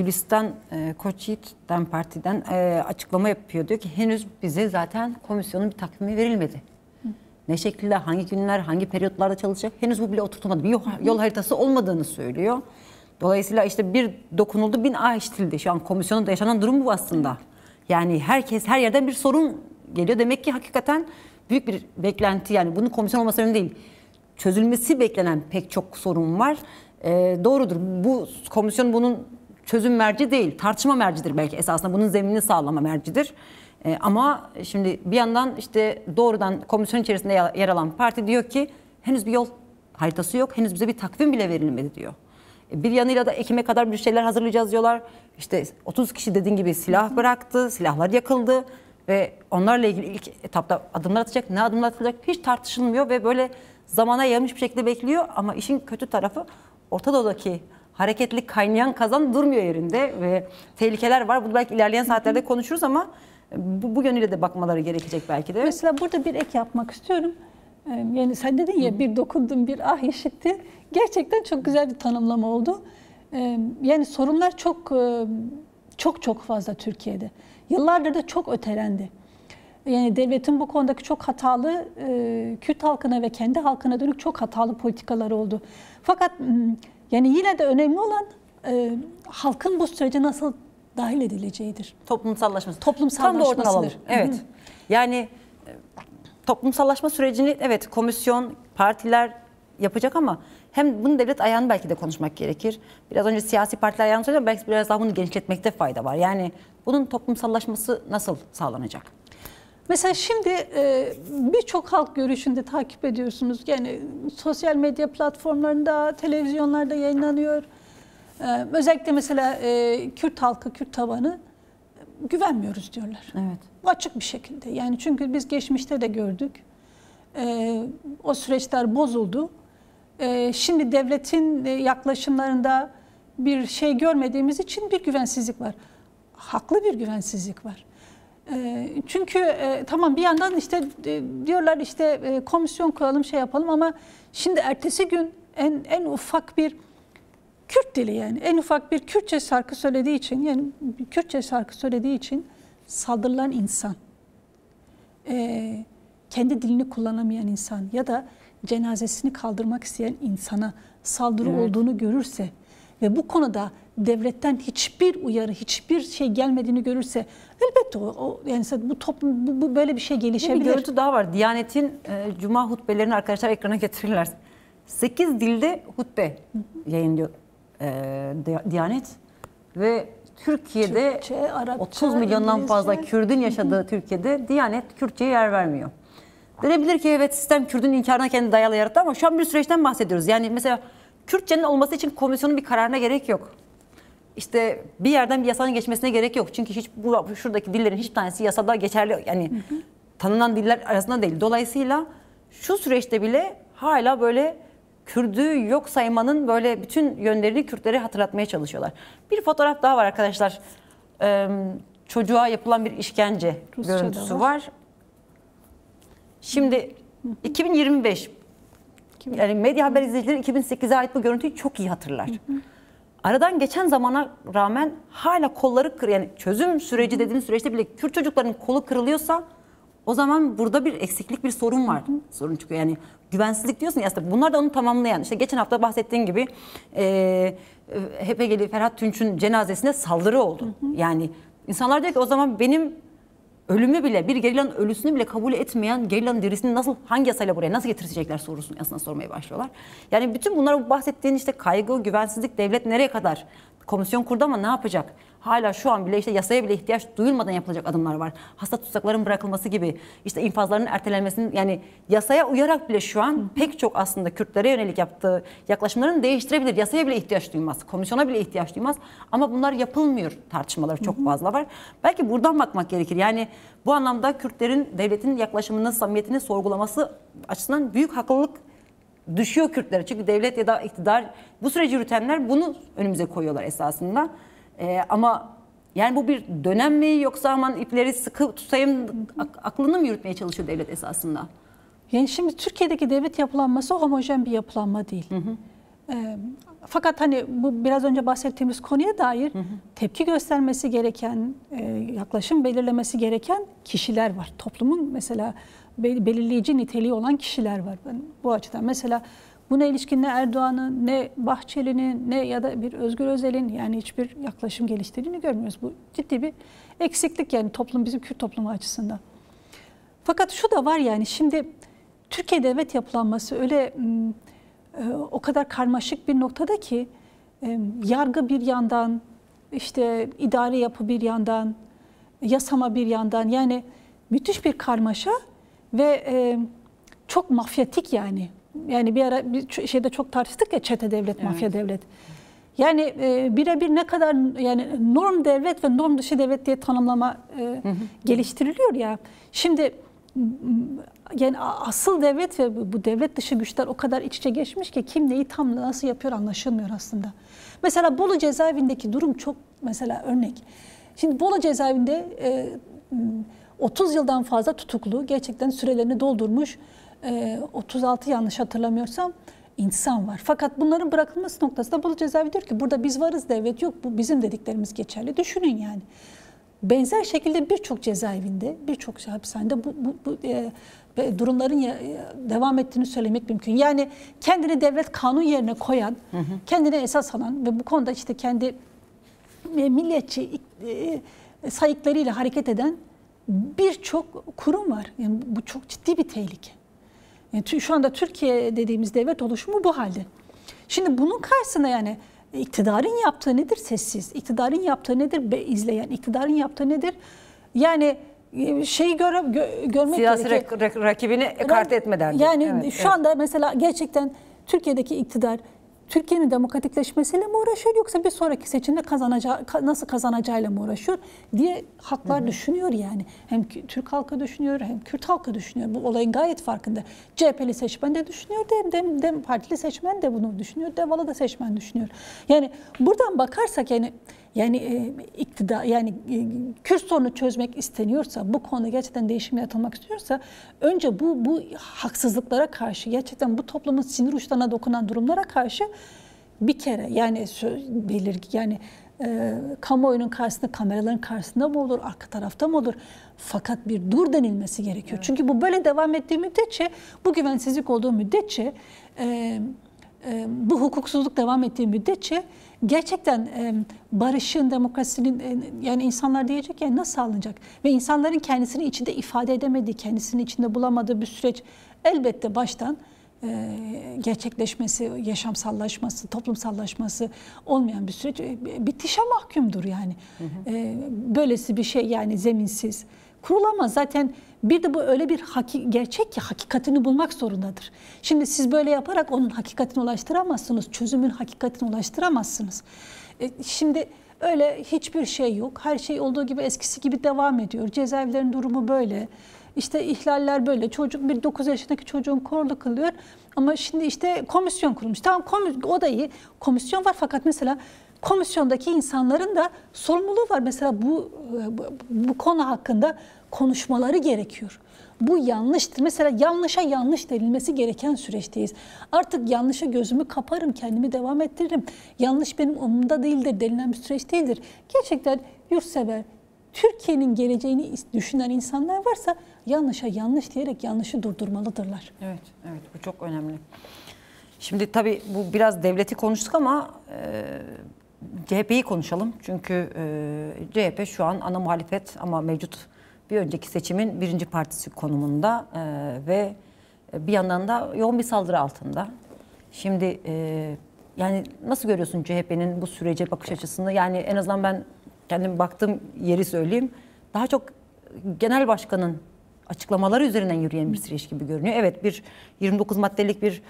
Gülistan Koçyiğit DEM Parti'den açıklama yapıyor. Diyor ki henüz bize zaten komisyonun bir takvimi verilmedi. Ne şekilde, hangi günler, hangi periyotlarda çalışacak henüz bu bile oturtulmadı. Bir yol haritası olmadığını söylüyor. Dolayısıyla işte bir dokunuldu, bin işitildi. Şu an komisyonun yaşanan durum bu aslında. Yani herkes, her yerden bir sorun geliyor. Demek ki hakikaten büyük bir beklenti, yani bunun komisyon olması önemli değil. Çözülmesi beklenen pek çok sorun var. Doğrudur. Bu komisyon bunun çözüm merci değil, tartışma mercidir belki esasında. Bunun zeminini sağlama mercidir. Ama şimdi bir yandan işte doğrudan komisyon içerisinde yer alan parti diyor ki henüz bir yol haritası yok, henüz bize bir takvim bile verilmedi diyor. Bir yanıyla da Ekim'e kadar bir şeyler hazırlayacağız diyorlar. İşte 30 kişi dediğin gibi silah bıraktı, silahlar yakıldı ve onlarla ilgili ilk etapta adımlar atacak, ne adımlar atılacak hiç tartışılmıyor ve böyle zamana yayılmış bir şekilde bekliyor. Ama işin kötü tarafı Orta Doğu'daki hareketli kaynayan kazan durmuyor yerinde ve tehlikeler var. Bunu belki ilerleyen saatlerde konuşuruz ama bu yönüyle de bakmaları gerekecek belki de. Mesela burada bir ek yapmak istiyorum. Yani sen dedin ya bir dokundum bir işitti. Gerçekten çok güzel bir tanımlama oldu. Yani sorunlar çok fazla Türkiye'de. Yıllardır da çok ötelendi. Yani devletin bu konudaki çok hatalı, Kürt halkına ve kendi halkına dönük çok hatalı politikaları oldu. Fakat yani yine de önemli olan halkın bu sürece nasıl dahil edileceğidir. Toplumsallaşması. Toplumsallaşmasıdır. Tam da oradan alalım. Evet. Yani toplumsallaşma sürecini evet komisyon, partiler yapacak ama hem bunun devlet ayağını belki de konuşmak gerekir. Biraz önce siyasi partiler ayağını söyledim, belki biraz daha bunu genişletmekte fayda var. Yani bunun toplumsallaşması nasıl sağlanacak? Mesela şimdi birçok halk görüşünde takip ediyorsunuz. Yani sosyal medya platformlarında, televizyonlarda yayınlanıyor. Özellikle mesela Kürt halkı, Kürt tabanı güvenmiyoruz diyorlar. Evet. Açık bir şekilde. Yani çünkü biz geçmişte de gördük. O süreçler bozuldu. Şimdi devletin yaklaşımlarında bir şey görmediğimiz için bir güvensizlik var. Haklı bir güvensizlik var. Çünkü tamam bir yandan işte diyorlar işte komisyon kuralım şey yapalım ama şimdi ertesi gün en ufak bir Kürt dili yani en ufak bir Kürtçe şarkı söylediği için yani Kürtçe şarkı söylediği için saldırılan insan, kendi dilini kullanamayan insan ya da cenazesini kaldırmak isteyen insana saldırı olduğunu görürse ve bu konuda devletten hiçbir uyarı, hiçbir şey gelmediğini görürse elbette yani bu toplum bu böyle bir şey gelişebilir. Bir görüntü daha var. Diyanet'in Cuma hutbelerini arkadaşlar ekrana getirirler. 8 dilde hutbe yayınlıyor Diyanet ve Türkiye'de Türkçe, Arapça, 30 milyondan İngilizce. fazla Kürdün yaşadığı Türkiye'de Diyanet Kürtçe'ye yer vermiyor. Denebilir ki evet sistem Kürdün inkarına kendi dayalı yarattı ama şu an bir süreçten bahsediyoruz. Yani mesela Kürtçenin olması için komisyonun bir kararına gerek yok. İşte bir yerden bir yasanın geçmesine gerek yok. Çünkü hiç şuradaki dillerin hiçbir tanesi yasada geçerli yani tanınan diller arasında değil. Dolayısıyla şu süreçte bile hala böyle Kürdü yok saymanın böyle bütün yönlerini Kürtlere hatırlatmaya çalışıyorlar. Bir fotoğraf daha var arkadaşlar. Çocuğa yapılan bir işkence Rusça'da görüntüsü var. Şimdi 2025 yani medya haber izleyicileri 2008'e ait bu görüntüyü çok iyi hatırlar. Aradan geçen zamana rağmen hala kolları yani çözüm süreci dediğimiz süreçte bile Kürt çocukların kolu kırılıyorsa o zaman burada bir eksiklik, bir sorun var. Sorun çıkıyor. Yani güvensizlik diyorsun ya aslında bunlar da onu tamamlayan. İşte geçen hafta bahsettiğin gibi HDP'li Ferhat Tunç'un cenazesine saldırı oldu. Yani insanlar diyor ki o zaman benim ölümü bile, bir gerillanın ölüsünü bile kabul etmeyen gerillanın dirisini nasıl, hangi yasayla buraya nasıl getirecekler sorusunu aslında sormaya başlıyorlar. Yani bütün bunlar bahsettiğin işte kaygı, güvensizlik, devlet nereye kadar? Komisyon kurdu ama ne yapacak? Hala şu an bile işte yasaya bile ihtiyaç duyulmadan yapılacak adımlar var. Hasta tutsakların bırakılması gibi, işte infazların ertelenmesinin yani yasaya uyarak bile şu an pek çok aslında Kürtlere yönelik yaptığı yaklaşımlarını değiştirebilir. Yasaya bile ihtiyaç duymaz, komisyona bile ihtiyaç duymaz. Ama bunlar yapılmıyor, tartışmaları çok fazla var. Belki buradan bakmak gerekir. Yani bu anlamda Kürtlerin devletin yaklaşımını, samimiyetini sorgulaması açısından büyük haklılık düşüyor Kürtlere. Çünkü devlet ya da iktidar bu süreci yürütenler bunu önümüze koyuyorlar esasında. Ama yani bu bir dönem mi yoksa aman ipleri sıkı tutayım aklını mı yürütmeye çalışıyor devlet esasında? Yani şimdi Türkiye'deki devlet yapılanması homojen bir yapılanma değil. Fakat hani bu biraz önce bahsettiğimiz konuya dair tepki göstermesi gereken, yaklaşım belirlemesi gereken kişiler var. Toplumun mesela belirleyici niteliği olan kişiler var. Ben bu açıdan mesela buna ilişkin ne Erdoğan'ın, ne Bahçeli'nin, ne ya da bir Özgür Özel'in yani hiçbir yaklaşım geliştirdiğini görmüyoruz. Bu ciddi bir eksiklik yani bizim Kürt toplumu açısından. Fakat şu da var yani şimdi Türkiye devlet yapılanması öyle o kadar karmaşık bir noktada ki yargı bir yandan, işte idari yapı bir yandan, yasama bir yandan yani müthiş bir karmaşa ve çok mafyatik yani. Yani bir ara bir şeyde çok tartıştık ya çete devlet, mafya devlet. Yani birebir ne kadar yani norm devlet ve norm dışı devlet diye tanımlama geliştiriliyor ya. Şimdi yani asıl devlet ve bu devlet dışı güçler o kadar iç içe geçmiş ki kim neyi tam nasıl yapıyor anlaşılmıyor aslında. Mesela Bolu cezaevindeki durum çok mesela örnek. Şimdi Bolu cezaevinde 30 yıldan fazla tutuklu, gerçekten sürelerini doldurmuş 36 yanlış hatırlamıyorsam insan var. Fakat bunların bırakılması noktasında Bolu cezaevi diyor ki burada biz varız devlet yok bu bizim dediklerimiz geçerli. Düşünün yani. Benzer şekilde birçok cezaevinde, birçok hapishanede bu durumların devam ettiğini söylemek mümkün. Yani kendini devlet kanun yerine koyan, kendine esas alan ve bu konuda işte kendi milliyetçi sayıklarıyla hareket eden birçok kurum var. Yani bu çok ciddi bir tehlike. Yani şu anda Türkiye dediğimiz devlet oluşumu bu halde. Şimdi bunun karşısında yani iktidarın yaptığı nedir? Sessiz. İktidarın yaptığı nedir? İzleyen. İktidarın yaptığı nedir? Yani şeyi görmek siyasi gerekiyor. rakibini ekarte etmeden. Yani evet, şu anda mesela gerçekten Türkiye'deki iktidar Türkiye'nin demokratikleşmesiyle mi uğraşıyor yoksa bir sonraki seçimde nasıl kazanacağıyla mı uğraşıyor diye halklar düşünüyor yani. Hem Türk halkı düşünüyor hem Kürt halkı düşünüyor. Bu olayın gayet farkında. CHP'li seçmen de düşünüyor, Dem Partili seçmen de bunu düşünüyor, Devalı da seçmen düşünüyor. Yani buradan bakarsak yani iktidar yani Kürt sorunu çözmek isteniyorsa, bu konuda gerçekten değişim yaratılmak istiyorsa önce bu haksızlıklara karşı gerçekten bu toplumun sinir uçlarına dokunan durumlara karşı bir kere yani yani kamuoyunun karşısında, kameraların karşısında mı olur, arka tarafta mı olur? Fakat bir dur denilmesi gerekiyor. Evet. Çünkü bu böyle devam ettiği müddetçe, bu güvensizlik olduğu müddetçe, bu hukuksuzluk devam ettiği müddetçe gerçekten barışın, demokrasinin yani insanlar diyecek yani nasıl sağlanacak? Ve insanların kendisini içinde ifade edemediği, kendisini içinde bulamadığı bir süreç elbette baştan gerçekleşmesi, yaşamsallaşması, toplumsallaşması olmayan bir süreç bitişe mahkumdur yani. Böylesi bir şey yani zeminsiz kurulamaz. Zaten bir de bu öyle bir gerçek ki hakikatini bulmak zorundadır. Şimdi siz böyle yaparak onun hakikatine ulaştıramazsınız. Çözümün hakikatine ulaştıramazsınız. Şimdi öyle hiçbir şey yok. Her şey olduğu gibi eskisi gibi devam ediyor. Cezaevlerin durumu böyle. İşte ihlaller böyle. Bir 9 yaşındaki çocuğun korlu kılıyor. Ama şimdi işte komisyon kurulmuş. Tamam o da iyi. Komisyon var fakat mesela komisyondaki insanların da sorumluluğu var. Mesela bu konu hakkında konuşmaları gerekiyor. Bu yanlıştır. Mesela yanlışa yanlış denilmesi gereken süreçteyiz. Artık yanlışa gözümü kaparım, kendimi devam ettiririm. Yanlış benim umurumda değildir denilen bir süreç değildir. Gerçekten yurtsever, Türkiye'nin geleceğini düşünen insanlar varsa yanlışa yanlış diyerek yanlışı durdurmalıdırlar. Evet, evet bu çok önemli. Şimdi tabii bu biraz devleti konuştuk ama CHP'yi konuşalım. Çünkü CHP şu an ana muhalefet ama mevcut bir önceki seçimin birinci partisi konumunda ve bir yandan da yoğun bir saldırı altında. Şimdi yani nasıl görüyorsun CHP'nin bu sürece bakış açısını? Yani en azından ben kendim baktığım yeri söyleyeyim. Daha çok genel başkanın açıklamaları üzerinden yürüyen bir süreç gibi görünüyor. Evet bir 29 maddelik bir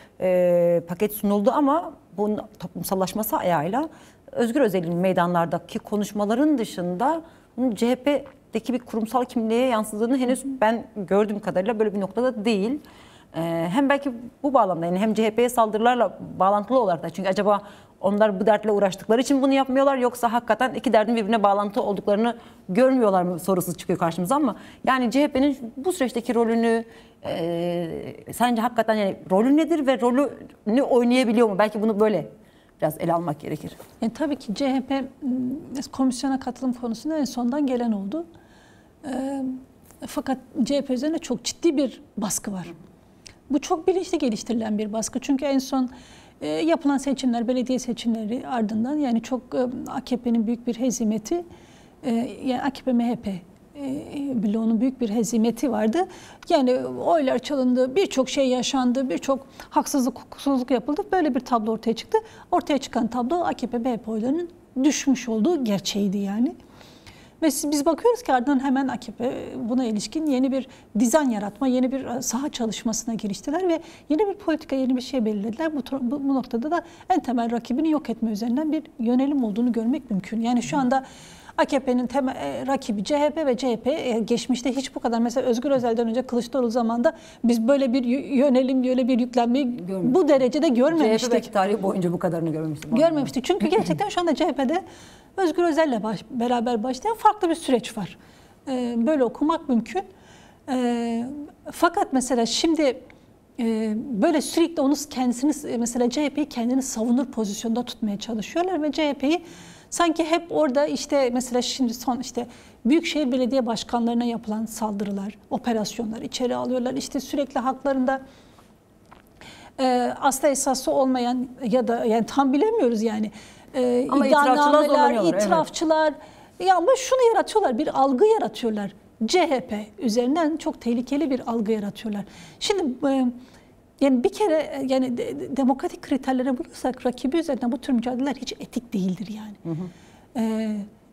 paket sunuldu ama bunun toplumsallaşması ayağıyla Özgür Özel'in meydanlardaki konuşmaların dışında CHP'deki bir kurumsal kimliğe yansıdığını henüz ben gördüğüm kadarıyla böyle bir noktada değil. Hem belki bu bağlamda yani hem CHP'ye saldırılarla bağlantılı olarak da çünkü acaba onlar bu dertle uğraştıkları için bunu yapmıyorlar, yoksa hakikaten iki derdin birbirine bağlantı olduklarını görmüyorlar mı sorusu çıkıyor karşımıza. Ama yani CHP'nin bu süreçteki rolünü sence hakikaten yani rolü nedir ve rolünü oynayabiliyor mu? Belki bunu böyle biraz ele almak gerekir. Tabii ki CHP komisyona katılım konusunda en sondan gelen oldu. Fakat CHP üzerinde çok ciddi bir baskı var. Bu çok bilinçli geliştirilen bir baskı. Çünkü en son yapılan seçimler, belediye seçimleri ardından yani çok AKP'nin büyük bir hezimeti, yani AKP-MHP bloğunun büyük bir hezimeti vardı. Yani oylar çalındı, birçok şey yaşandı, birçok haksızlık, hukuksuzluk yapıldı. Böyle bir tablo ortaya çıktı. Ortaya çıkan tablo AKP-MHP oylarının düşmüş olduğu gerçeğiydi yani. Ve biz bakıyoruz ki ardından hemen AKP buna ilişkin yeni bir dizayn yaratma, yeni bir saha çalışmasına giriştiler ve yeni bir politika, yeni bir şey belirlediler. Bu noktada da en temel rakibini yok etme üzerinden bir yönelim olduğunu görmek mümkün. Yani şu anda AKP'nin rakibi CHP ve CHP geçmişte hiç bu kadar, mesela Özgür Özel'den önce Kılıçdaroğlu zamanında biz böyle bir yönelim, böyle bir yüklenmeyi bu derecede görmemiştik. CHP belki tarihi boyunca bu kadarını görmemiştik. Görmemiştik. Çünkü gerçekten şu anda CHP'de Özgür Özel'le beraber başlayan farklı bir süreç var. Böyle okumak mümkün. Fakat mesela şimdi böyle sürekli onu kendisini, mesela CHP'yi kendini savunur pozisyonda tutmaya çalışıyorlar ve CHP'yi sanki hep orada işte mesela şimdi son işte büyükşehir belediye başkanlarına yapılan saldırılar, operasyonlar içeri alıyorlar. İşte sürekli haklarında asla esası olmayan ya da yani tam bilemiyoruz yani. Ama itirafçılar, evet. Ya ama şunu yaratıyorlar, bir algı yaratıyorlar. CHP üzerinden çok tehlikeli bir algı yaratıyorlar. Şimdi yani bir kere yani demokratik kriterlere bulursak rakibi üzerinden bu tür mücadeleler hiç etik değildir yani.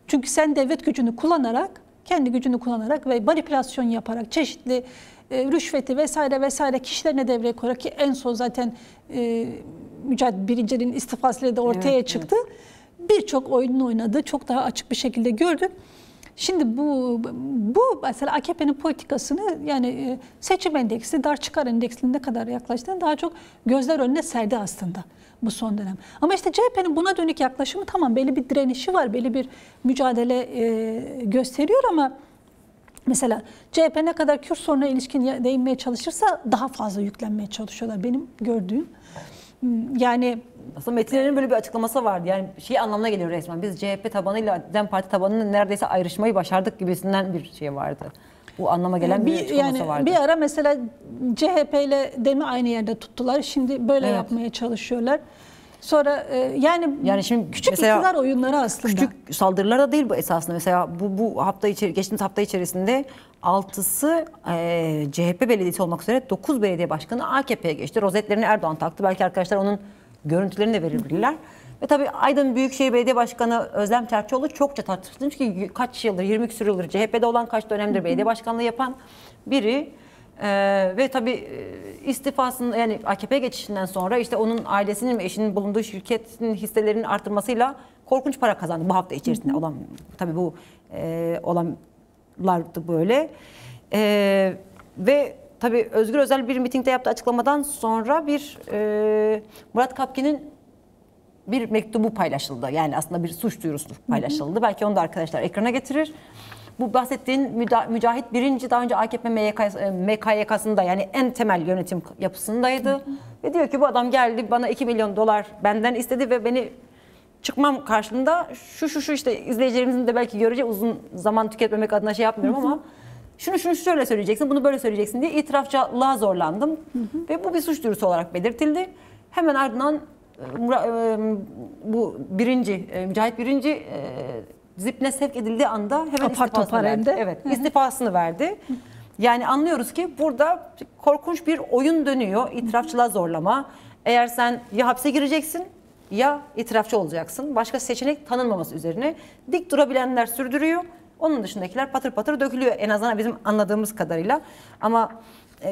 Çünkü sen devlet gücünü kullanarak, kendi gücünü kullanarak ve manipülasyon yaparak çeşitli rüşveti vesaire kişilerine devreye koyarak, ki en son zaten Mücadele Birici'nin istifasıyla da ortaya çıktı. Birçok oyununu oynadı. Çok daha açık bir şekilde gördük. Şimdi bu mesela AKP'nin politikasını yani seçim endeksi, dar çıkar endeksinin ne kadar yaklaştığını daha çok gözler önüne serdi aslında bu son dönem. Ama işte CHP'nin buna dönük yaklaşımı tamam, belli bir direnişi var, belli bir mücadele gösteriyor ama mesela CHP ne kadar Kürt sorununa ilişkin değinmeye çalışırsa daha fazla yüklenmeye çalışıyorlar benim gördüğüm. Yani aslında Metin'in böyle bir açıklaması vardı. Yani şey anlamına geliyor resmen. Biz CHP tabanıyla DEM Parti tabanının neredeyse ayrışmayı başardık gibisinden bir şey vardı. Bu anlama gelen bir açıklaması vardı. Bir ara mesela CHP ile DEM'i aynı yerde tuttular. Şimdi böyle yapmaya çalışıyorlar. Sonra yani şimdi küçük iktidar oyunları aslında. Küçük saldırılar da değil bu esasında. Mesela bu hafta geçtiğimiz hafta içerisinde 6'sı CHP belediyesi olmak üzere 9 belediye başkanı AKP'ye geçti. Rozetlerini Erdoğan taktı. Belki arkadaşlar onun görüntülerini de verebilirler. Ve tabii Aydın Büyükşehir Belediye Başkanı Özlem Çerçioğlu çokça tartışılmış ki kaç yıldır, 20 küsur yıldır CHP'de olan, kaç dönemdir belediye başkanlığı yapan biri. Ve tabii istifasının, yani AKP geçişinden sonra işte onun ailesinin ve eşinin bulunduğu şirketin hisselerinin artmasıyla korkunç para kazandı bu hafta içerisinde olan. Tabii bu olanlardı böyle. Ve tabii Özgür Özel bir mitingde yaptığı açıklamadan sonra Murat Kapki'nin bir mektubu paylaşıldı. Yani aslında bir suç duyurusu paylaşıldı. Belki onu da arkadaşlar ekrana getirir. Bu bahsettiğin Mücahit Birinci daha önce AKP MKYK'sında yani en temel yönetim yapısındaydı. Ve diyor ki bu adam geldi bana 2 milyon dolar benden istedi ve beni çıkmam karşılığında şu işte izleyicilerimizin de belki göreceği, uzun zaman tüketmemek adına şey yapmıyorum ama şunu şöyle söyleyeceksin, bunu böyle söyleyeceksin diye itirafçılığa zorlandım. Ve bu bir suç duyurusu olarak belirtildi. Hemen ardından bu Mücahit Birinci ZİP'ne sevk edildiği anda hemen istifasını verdi. Evet, istifasını verdi. Yani anlıyoruz ki burada korkunç bir oyun dönüyor. İtirafçılığa zorlama. Eğer sen ya hapse gireceksin ya itirafçı olacaksın. Başka seçenek tanınmaması üzerine dik durabilenler sürdürüyor. Onun dışındakiler patır patır dökülüyor. En azından bizim anladığımız kadarıyla. Ama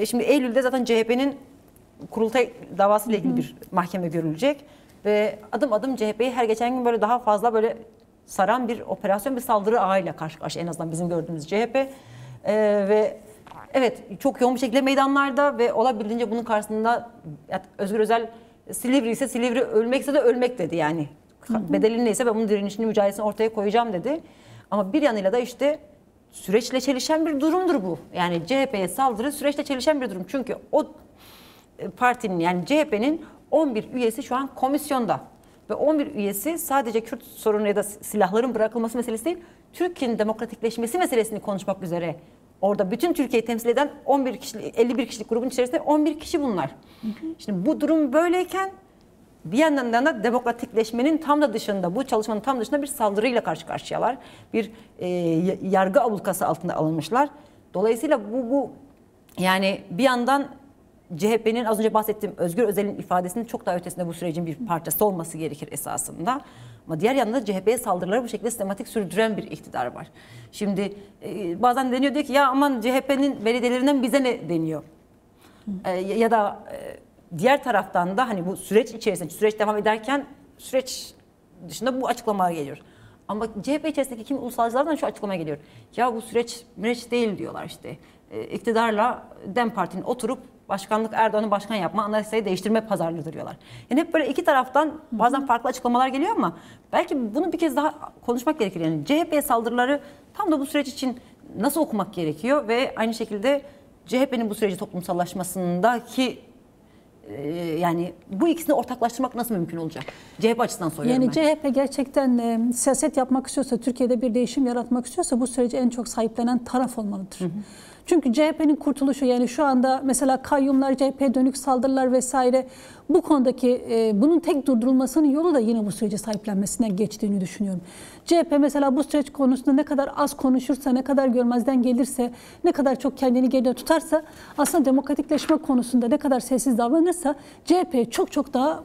şimdi Eylül'de zaten CHP'nin kurultay davasıyla ilgili bir mahkeme görülecek. Ve adım adım CHP'yi her geçen gün böyle daha fazla böyle saran bir operasyon, bir saldırı ağıyla karşı karşıya, en azından bizim gördüğümüz CHP. Ve evet, çok yoğun bir şekilde meydanlarda ve olabildiğince bunun karşısında Özgür Özel Silivri ise Silivri, ölmekse de ölmek dedi yani. Bedeli neyse ben bunun direnişini, mücadelesini ortaya koyacağım dedi. Ama bir yanıyla da işte süreçle çelişen bir durumdur bu. Yani CHP'ye saldırı süreçle çelişen bir durum. Çünkü o partinin, yani CHP'nin 11 üyesi şu an komisyonda. Ve 11 üyesi sadece Kürt sorunu ya da silahların bırakılması meselesi değil, Türkiye'nin demokratikleşmesi meselesini konuşmak üzere. Orada bütün Türkiye'yi temsil eden 11 kişilik, 51 kişilik grubun içerisinde 11 kişi bunlar. Şimdi bu durum böyleyken bir yandan da demokratikleşmenin tam da dışında, bu çalışmanın tam dışında bir saldırıyla karşı karşıyalar. Bir yargı ablukası altında alınmışlar. Dolayısıyla bu yani bir yandan CHP'nin az önce bahsettiğim Özgür Özel'in ifadesinin çok daha ötesinde bu sürecin bir parçası olması gerekir esasında. Ama diğer yandan da CHP'ye saldırıları bu şekilde sistematik sürdüren bir iktidar var. Şimdi bazen deniyor, diyor ki ya aman CHP'nin belediyelerinden bize ne deniyor? Ya da diğer taraftan da hani bu süreç içerisinde, süreç devam ederken süreç dışında bu açıklamalar geliyor. Ama CHP içerisindeki kimi ulusalcılardan şu açıklama geliyor. Ya bu süreç değil diyorlar işte. İktidarla DEM Parti'nin oturup başkanlık, Erdoğan'ı başkan yapma, anayasayı değiştirme pazarlığı diyorlar. Yani hep böyle iki taraftan bazen farklı açıklamalar geliyor ama belki bunu bir kez daha konuşmak gerekir. Yani CHP'ye saldırıları tam da bu süreç için nasıl okumak gerekiyor ve aynı şekilde CHP'nin bu süreci toplumsallaşmasındaki yani bu ikisini ortaklaştırmak nasıl mümkün olacak? CHP açısından soruyorum yani ben. CHP gerçekten siyaset yapmak istiyorsa, Türkiye'de bir değişim yaratmak istiyorsa bu süreci en çok sahiplenen taraf olmalıdır. Çünkü CHP'nin kurtuluşu, yani şu anda mesela kayyumlar, CHP'ye dönük saldırılar vesaire, bu konudaki bunun tek durdurulmasının yolu da yine bu süreci sahiplenmesinden geçtiğini düşünüyorum. CHP mesela bu süreç konusunda ne kadar az konuşursa, ne kadar görmezden gelirse, ne kadar çok kendini geride tutarsa, aslında demokratikleşme konusunda ne kadar sessiz davranırsa CHP'ye çok daha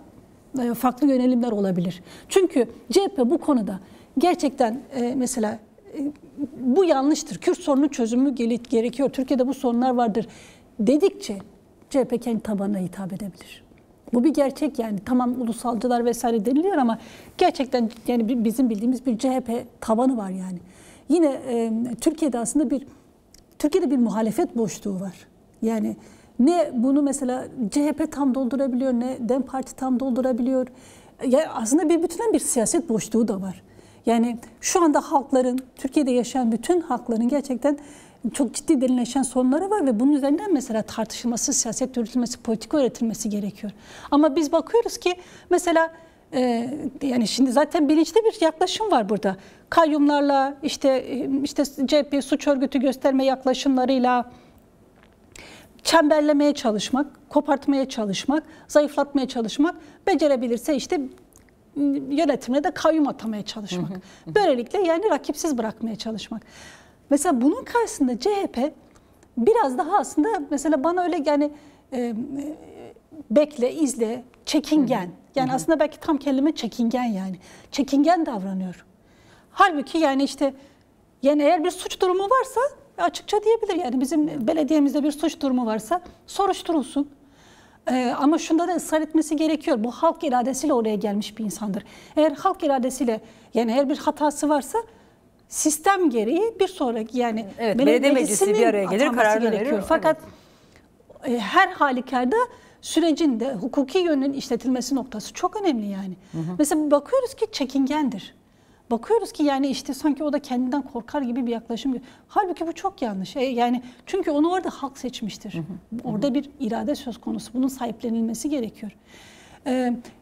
farklı yönelimler olabilir. Çünkü CHP bu konuda gerçekten mesela bu yanlıştır, Kürt sorunun çözümü gerekiyor, Türkiye'de bu sorunlar vardır dedikçe CHP kendi tabanına hitap edebilir. Bu bir gerçek yani. Tamam ulusalcılar vesaire deniliyor ama gerçekten yani bizim bildiğimiz bir CHP tabanı var yani. Yine Türkiye'de aslında Türkiye'de bir muhalefet boşluğu var. Yani ne bunu mesela CHP tam doldurabiliyor, ne DEM Parti tam doldurabiliyor. Yani aslında bir bütünen bir siyaset boşluğu da var. Yani şu anda halkların, Türkiye'de yaşayan bütün halkların gerçekten çok ciddi derinleşen sorunları var ve bunun üzerinden mesela tartışılması, siyaset yürütülmesi, politika öğretilmesi gerekiyor. Ama biz bakıyoruz ki mesela yani şimdi zaten bilinçli bir yaklaşım var burada. Kayyumlarla, işte CHP suç örgütü gösterme yaklaşımlarıyla çemberlemeye çalışmak, kopartmaya çalışmak, zayıflatmaya çalışmak, becerebilirse işte yönetimine de kayyum atamaya çalışmak. Böylelikle yani rakipsiz bırakmaya çalışmak. Mesela bunun karşısında CHP biraz daha aslında mesela bana öyle yani bekle, izle, çekingen. Yani aslında belki tam kelime çekingen yani. Çekingen davranıyor. Halbuki yani işte yani eğer bir suç durumu varsa açıkça diyebilir. Yani bizim belediyemizde bir suç durumu varsa soruşturulsun. Ama şunda da ısrar etmesi gerekiyor. Bu halk iradesiyle oraya gelmiş bir insandır. Eğer halk iradesiyle yani eğer bir hatası varsa sistem gereği bir sonraki yani belediye meclisi bir araya gelir, kararını verir. Fakat her halükarda sürecin de hukuki yönünün işletilmesi noktası çok önemli yani. Mesela bakıyoruz ki çekingendir. Bakıyoruz ki yani işte sanki o da kendinden korkar gibi bir yaklaşım. Halbuki bu çok yanlış. Yani çünkü onu orada halk seçmiştir. Orada bir irade söz konusu. Bunun sahiplenilmesi gerekiyor.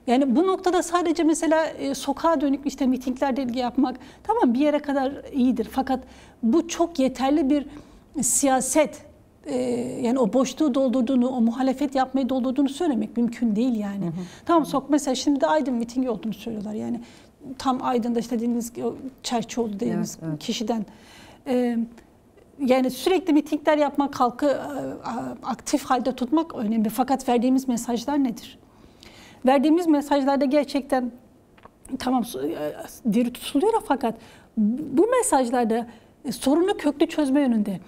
Yani bu noktada sadece mesela sokağa dönük işte mitinglerde yapmak tamam bir yere kadar iyidir. Fakat bu çok yeterli bir siyaset yani o boşluğu doldurduğunu, o muhalefet yapmayı doldurduğunu söylemek mümkün değil yani. Tamam mesela şimdi de Aydın mitingi olduğunu söylüyorlar yani. Tam Aydın'da işte dediğiniz Çerçioğlu dediğimiz kişiden. Yani sürekli mitingler yapmak, halkı aktif halde tutmak önemli. Fakat verdiğimiz mesajlar nedir? Verdiğimiz mesajlarda gerçekten tamam diri tutuluyor fakat bu mesajlarda sorunu köklü çözme yönünde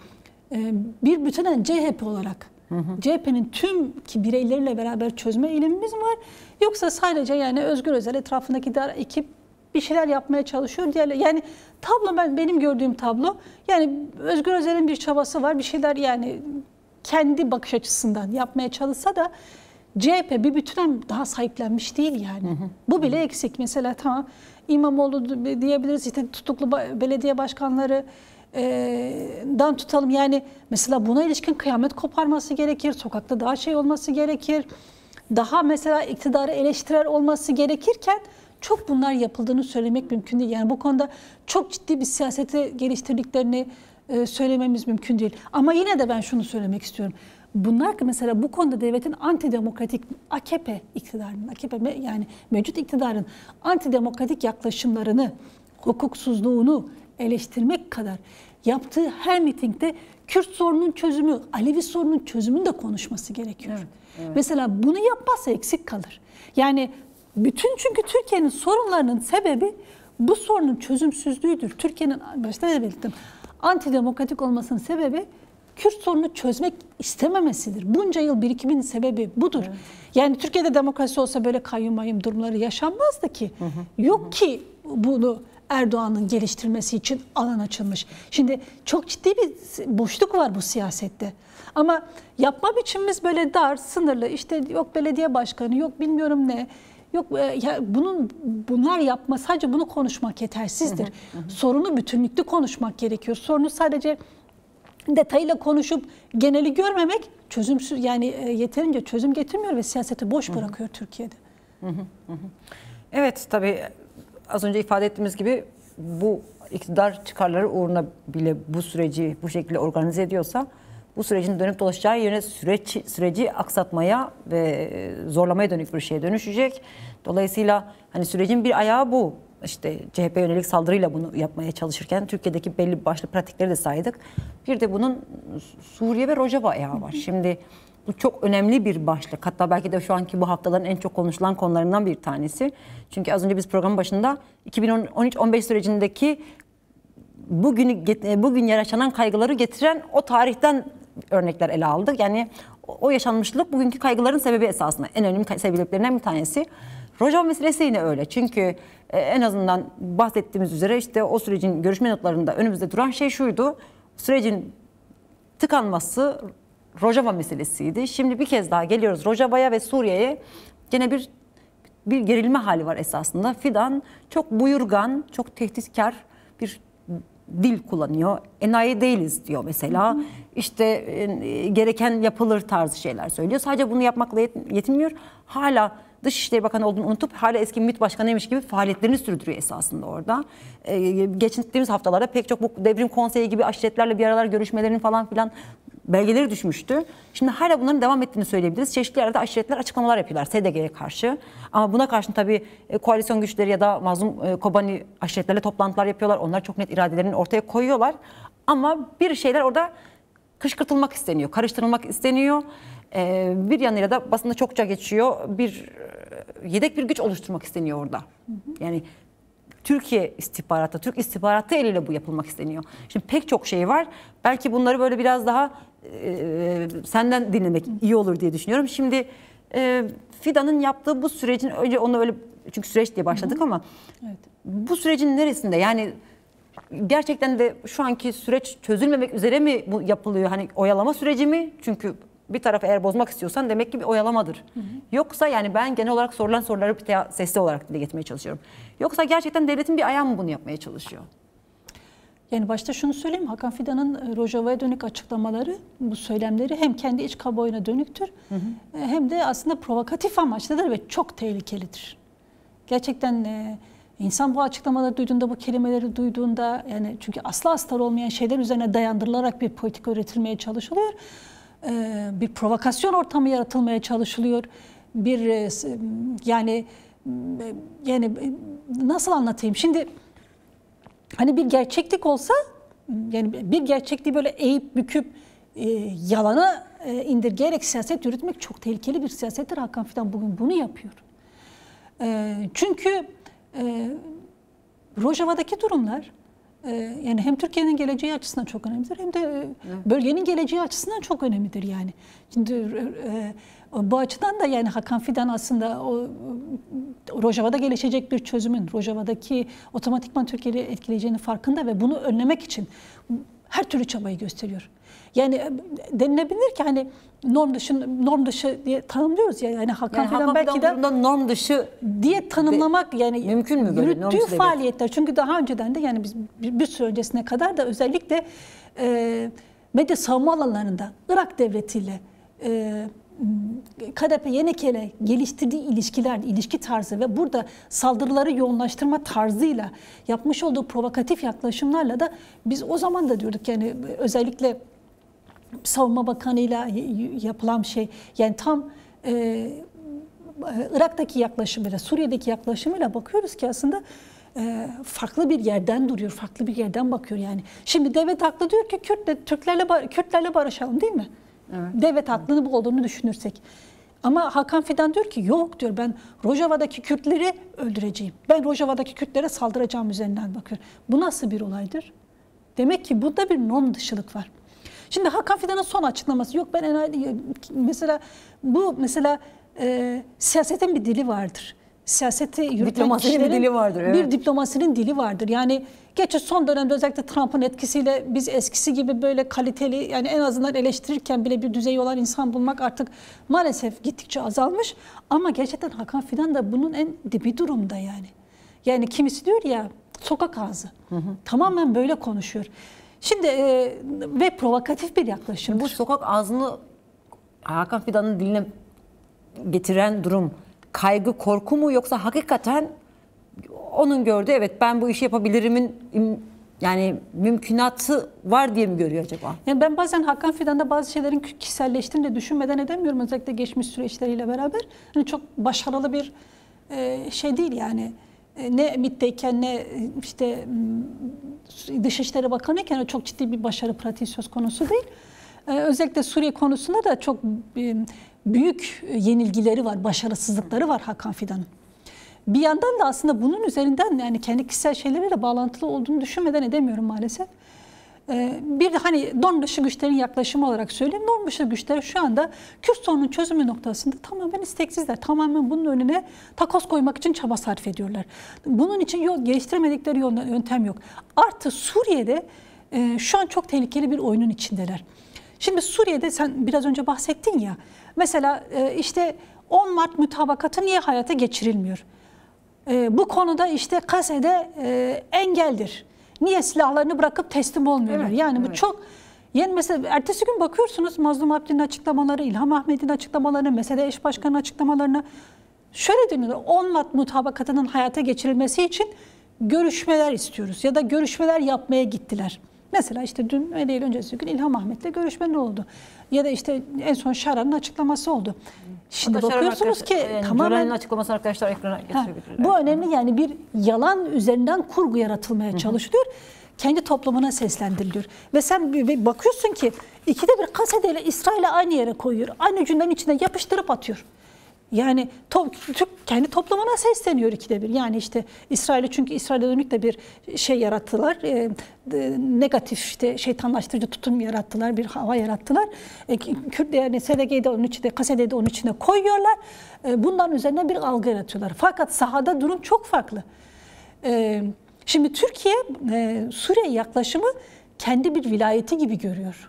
bir bütünen CHP olarak CHP'nin tüm bireyleriyle beraber çözme eğilimimiz var. Yoksa sadece yani Özgür Özel etrafındaki ekip bir şeyler yapmaya çalışıyor diye. Yani tablo benim gördüğüm tablo yani Özgür Özel'in bir çabası var. Bir şeyler yani kendi bakış açısından yapmaya çalışsa da CHP bir bütüne daha sahiplenmiş değil yani. Bu bile eksik. Mesela tamam İmamoğlu diyebiliriz, işte tutuklu belediye başkanları dan tutalım. Yani mesela buna ilişkin kıyamet koparması gerekir. Sokakta daha şey olması gerekir. Daha mesela iktidarı eleştirel olması gerekirken çok bunlar yapıldığını söylemek mümkün değil. Yani bu konuda çok ciddi bir siyaseti geliştirdiklerini söylememiz mümkün değil. Ama yine de ben şunu söylemek istiyorum. Bunlar ki mesela bu konuda devletin antidemokratik AKP iktidarının, AKP yani mevcut iktidarın antidemokratik yaklaşımlarını, hukuksuzluğunu eleştirmek kadar yaptığı her mitingde Kürt sorunun çözümü, Alevi sorunun çözümünü de konuşması gerekiyor. Evet, evet. Mesela bunu yapmazsa eksik kalır. Yani çünkü Türkiye'nin sorunlarının sebebi bu sorunun çözümsüzlüğüdür. Türkiye'nin, başta da belirttim, antidemokratik olmasının sebebi Kürt sorununu çözmek istememesidir. Bunca yıl birikimin sebebi budur. Evet. Yani Türkiye'de demokrasi olsa böyle kayyum mayım durumları yaşanmazdı ki. Yok ki bunu Erdoğan'ın geliştirmesi için alan açılmış. Şimdi çok ciddi bir boşluk var bu siyasette. Ama yapma biçimimiz böyle dar, sınırlı. İşte yok belediye başkanı, yok bilmiyorum ne. Yok ya bunlar yapma, sadece bunu konuşmak yetersizdir. Sorunu bütünlüklü konuşmak gerekiyor. Sorunu sadece detayıyla konuşup geneli görmemek çözümsüz, yani yeterince çözüm getirmiyor ve siyaseti boş bırakıyor Türkiye'de. Evet, tabii az önce ifade ettiğimiz gibi bu iktidar çıkarları uğruna bile bu süreci bu şekilde organize ediyorsa bu sürecin dönüp dolaşacağı yerine süreci aksatmaya ve zorlamaya dönük bir şeye dönüşecek. Dolayısıyla hani sürecin bir ayağı bu. İşte CHP yönelik saldırıyla bunu yapmaya çalışırken Türkiye'deki belli başlı pratikleri de saydık. Bir de bunun Suriye ve Rojava ayağı var. Şimdi bu çok önemli bir başlık. Hatta belki de şu anki bu haftaların en çok konuşulan konularından bir tanesi. Çünkü az önce biz programın başında 2013-15 sürecindeki bugün yaşanan kaygıları getiren o tarihten örnekler ele aldık. Yani o yaşanmışlık bugünkü kaygıların sebebi esasında. En önemli sebeplerinden bir tanesi. Rojava meselesi yine öyle. Çünkü en azından bahsettiğimiz üzere işte o sürecin görüşme notlarında önümüzde duran şey şuydu. Sürecin tıkanması Rojava meselesiydi. Şimdi bir kez daha geliyoruz Rojava'ya ve Suriye'ye. Gene bir gerilme hali var esasında. Fidan çok buyurgan, çok tehditkar bir dil kullanıyor. Enayi değiliz diyor mesela. İşte gereken yapılır tarzı şeyler söylüyor. Sadece bunu yapmakla yetinmiyor. Hala Dışişleri Bakanı olduğunu unutup hala eski MİT Başkanıymış gibi faaliyetlerini sürdürüyor esasında orada. Geçtiğimiz haftalarda pek çok bu devrim konseyi gibi aşiretlerle bir aralar görüşmelerin falan filan belgeleri düşmüştü. Şimdi hala bunların devam ettiğini söyleyebiliriz. Çeşitli yerde aşiretler açıklamalar yapıyorlar SDG'ye karşı. Ama buna karşın tabii koalisyon güçleri ya da Mazlum Kobani aşiretlerle toplantılar yapıyorlar. Onlar çok net iradelerini ortaya koyuyorlar. Ama bir şeyler orada kışkırtılmak isteniyor, karıştırılmak isteniyor. Bir yanıyla da basında çokça geçiyor. Yedek bir güç oluşturmak isteniyor orada. Yani Türkiye istihbaratı, Türk istihbaratı eliyle bu yapılmak isteniyor. Şimdi pek çok şey var. Belki bunları böyle biraz daha senden dinlemek iyi olur diye düşünüyorum. Şimdi Fidan'ın yaptığı bu sürecin, önce onu öyle çünkü süreç diye başladık ama evet, bu sürecin neresinde? Yani gerçekten de şu anki süreç çözülmemek üzere mi bu yapılıyor? Hani oyalama süreci mi? Çünkü bir tarafı eğer bozmak istiyorsan demek ki bir oyalamadır. Yoksa yani ben genel olarak sorulan soruları sesli olarak dile getirmeye çalışıyorum. Yoksa gerçekten devletin bir ayağı mı bunu yapmaya çalışıyor? Yani başta şunu söyleyeyim, Hakan Fidan'ın Rojava'ya dönük açıklamaları, bu söylemleri hem kendi iç kamuoyuna dönüktür hem de aslında provokatif amaçlıdır ve çok tehlikelidir. Gerçekten insan bu açıklamaları duyduğunda, bu kelimeleri duyduğunda, yani çünkü asla astar olmayan şeyler üzerine dayandırılarak bir politika üretilmeye çalışılıyor. Bir provokasyon ortamı yaratılmaya çalışılıyor. Yani nasıl anlatayım? Şimdi hani bir gerçeklik olsa, yani bir gerçekliği böyle eğip büküp yalana indirgeyerek siyaset yürütmek çok tehlikeli bir siyasettir. Hakan Fidan bugün bunu yapıyor. Çünkü Rojava'daki durumlar yani hem Türkiye'nin geleceği açısından çok önemlidir hem de bölgenin geleceği açısından çok önemlidir yani. Şimdi bu açıdan da yani Hakan Fidan aslında o Rojava'da gelişecek bir çözümün Rojava'daki otomatikman Türkiye'yi etkileyeceğinin farkında ve bunu önlemek için her türlü çabayı gösteriyor. Yani denilebilir ki hani norm dışı diye tanımlıyoruz ya. Yani Hakan Fidan belki de norm dışı diye tanımlamak yani mümkün mü böyle? yürüttüğü faaliyetler. Çünkü daha önceden de yani biz bir süre öncesine kadar da özellikle medya savunma alanlarında Irak devletiyle KDP Yeneke'yle geliştirdiği ilişki tarzı ve burada saldırıları yoğunlaştırma tarzıyla yapmış olduğu provokatif yaklaşımlarla da biz o zaman da diyorduk yani özellikle Savunma Bakanı'yla yapılan şey yani tam Irak'taki yaklaşımıyla Suriye'deki yaklaşımıyla bakıyoruz ki aslında farklı bir yerden duruyor, farklı bir yerden bakıyor yani. Şimdi devlet haklı diyor ki Kürtlerle barışalım değil mi? Evet. Devlet haklının bu olduğunu düşünürsek. Ama Hakan Fidan diyor ki yok diyor ben Rojava'daki Kürtleri öldüreceğim. Ben Rojava'daki Kürtlere saldıracağım üzerinden bakıyor. Bu nasıl bir olaydır? Demek ki burada bir norm dışılık var. Şimdi Hakan Fidan'ın son açıklaması yok ben mesela bu siyasetin bir dili vardır. Siyaseti yürütmek kişilerin bir dili vardır. Evet. Bir diplomasinin dili vardır. Yani geçen son dönemde özellikle Trump'ın etkisiyle biz eskisi gibi böyle kaliteli yani en azından eleştirirken bile bir düzeyi olan insan bulmak artık maalesef gittikçe azalmış. Ama gerçekten Hakan Fidan da bunun en dibi durumda yani. Yani kimisi diyor ya sokak ağzı. Tamamen böyle konuşuyor. Şimdi ve provokatif bir yaklaşım. Bu sokak ağzını Hakan Fidan'ın diline getiren durum kaygı, korku mu yoksa hakikaten onun gördüğü evet ben bu işi yapabilirimin yani mümkünatı var diye mi görüyor acaba? Yani ben bazen Hakan Fidan'da bazı şeylerin kişiselleştiğini de düşünmeden edemiyorum özellikle geçmiş süreçleriyle beraber. Hani çok başarılı bir şey değil yani. Ne MİT'teyken ne işte Dışişleri Bakanı'yken çok ciddi bir başarı pratiği söz konusu değil. Özellikle Suriye konusunda da çok büyük yenilgileri var, başarısızlıkları var Hakan Fidan'ın. Bir yandan da aslında bunun üzerinden yani kendi kişisel şeyleriyle bağlantılı olduğunu düşünmeden edemiyorum maalesef. Bir de hani norm dışı güçlerin yaklaşımı olarak söyleyeyim. Norm dışı güçler şu anda Kürt sorunun çözümü noktasında tamamen isteksizler. Tamamen bunun önüne takoz koymak için çaba sarf ediyorlar. Bunun için geliştirmedikleri yöntem yok. Artı Suriye'de şu an çok tehlikeli bir oyunun içindeler. Şimdi Suriye'de sen biraz önce bahsettin ya. Mesela işte 10 Mart mutabakatı niye hayata geçirilmiyor? Bu konuda işte Kase'de engeldir. Niye silahlarını bırakıp teslim olmuyorlar? Evet, yani bu çok yani mesela ertesi gün bakıyorsunuz Mazlum Abdi'nin açıklamaları, İlham Ahmet'in açıklamalarına, mesela eş başkanının açıklamalarına şöyle deniyor. 10 Mart mutabakatının hayata geçirilmesi için görüşmeler istiyoruz ya da görüşmeler yapmaya gittiler. Mesela işte dün değil öncesi gün İlham Ahmet'le görüşmeler oldu. Ya da işte en son Şaran'ın açıklaması oldu. Şimdi bakıyorsunuz ki tamamen açıklaması arkadaşlar ekrana getirebilirler. Bu önemli yani bir yalan üzerinden kurgu yaratılmaya çalışılıyor. Kendi toplumuna seslendiriliyor. Ve sen bakıyorsun ki ikide bir Kasede'yle İsrail'e aynı yere koyuyor. Aynı cümlenin içine yapıştırıp atıyor. Yani kendi toplumuna sesleniyor ikide bir. Yani işte çünkü İsrail'e dönük de bir şey yarattılar. Negatif işte şeytanlaştırıcı tutum yarattılar. Bir hava yarattılar. Kürt yani SDG'yi de onun içine, KSD'yi de onun içine koyuyorlar. Bundan üzerine bir algı yaratıyorlar. Fakat sahada durum çok farklı. Şimdi Türkiye Suriye yaklaşımı kendi bir vilayeti gibi görüyor.